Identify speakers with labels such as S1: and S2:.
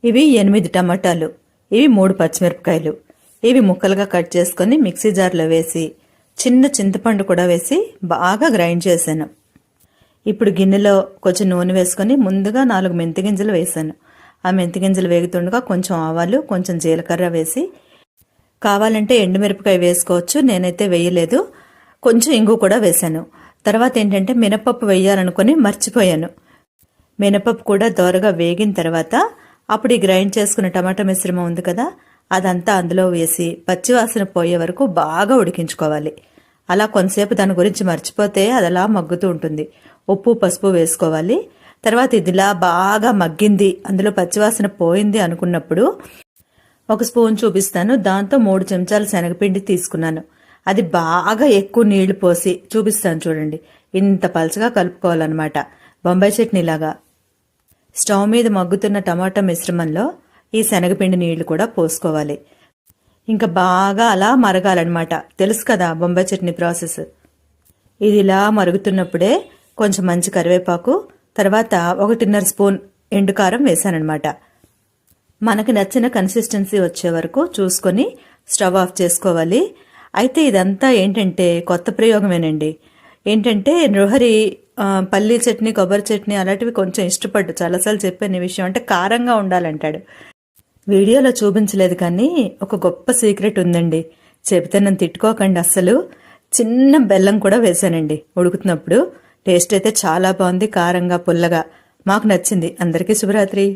S1: ఇవి 8 టమాటాలు, ఇవి 3 పచ్చిమిరపకాయలు. ఇవి ముక్కలుగా కట్ చేసుకొని మిక్సీ జార్లో వేసి చిన్న చింతపండు కూడా వేసి బాగా గ్రైండ్ చేశాను. ఇప్పుడు గిన్నెలో కొంచెం నూనె వేసుకొని ముందుగా 4 మెంతి గింజలు వేసాను. ఆ మెంతి గింజలు వేగుతుండగా కొంచెం ఆవాలు, కొంచెం జీలకర్ర వేసి, కావాలంటే ఎండుమిరపకాయ వేసుకోవచ్చు, నేనైతే వేయలేదు. కొంచెం ఇంగు కూడా వేశాను. తర్వాత ఏంటంటే మినపప్పు వేయాలనుకొని మర్చిపోయాను. మినపప్పు కూడా దోరగా వేగిన తర్వాత అప్పుడు ఈ గ్రైండ్ చేసుకున్న టమాటా మిశ్రమం ఉంది కదా, అదంతా అందులో వేసి పచ్చివాసన పోయే వరకు బాగా ఉడికించుకోవాలి. అలా కొంతసేపు దాని గురించి మర్చిపోతే అది అలా మగ్గుతూ ఉంటుంది. ఉప్పు పసుపు వేసుకోవాలి. తర్వాత ఇదిలా బాగా మగ్గింది, అందులో పచ్చివాసన పోయింది అనుకున్నప్పుడు ఒక స్పూన్ చూపిస్తాను. దాంతో 3 చెంచాలు శనగపిండి తీసుకున్నాను. అది బాగా ఎక్కువ నీళ్లు పోసి చూపిస్తాను చూడండి. ఇంత పలచగా కలుపుకోవాలన్నమాట, బొంబాయి చట్నీలాగా. స్టవ్ మీద మగ్గుతున్న టమాటా మిశ్రమంలో ఈ శనగపిండి నీళ్లు కూడా పోసుకోవాలి. ఇంకా బాగా అలా మరగాలన్నమాట. తెలుసు కదా బొంబాయి చట్నీ ప్రాసెస్. ఇది ఇలా మరుగుతున్నప్పుడే కొంచెం మంచి కరివేపాకు, తర్వాత 1.5 స్పూన్ ఎండుకారం వేసానమాట. మనకు నచ్చిన కన్సిస్టెన్సీ వచ్చే వరకు చూసుకొని స్టవ్ ఆఫ్ చేసుకోవాలి. అయితే ఇదంతా ఏంటంటే కొత్త ప్రయోగమేనండి. ఏంటంటే నృహరి పల్లీ చట్నీ, కొబ్బరి చట్నీ అలాంటివి కొంచెం ఇష్టపడ్డు. చాలాసార్లు చెప్పాను ఈ విషయం. అంటే కారంగా ఉండాలంటాడు. వీడియోలో చూపించలేదు కానీ ఒక గొప్ప సీక్రెట్ ఉందండి, చెబితే నన్ను తిట్టుకోకండి అస్సలు. చిన్న బెల్లం కూడా వేసానండి ఉడుకుతున్నప్పుడు. టేస్ట్ అయితే చాలా బాగుంది, కారంగా పుల్లగా. మాకు నచ్చింది. అందరికీ శుభరాత్రి.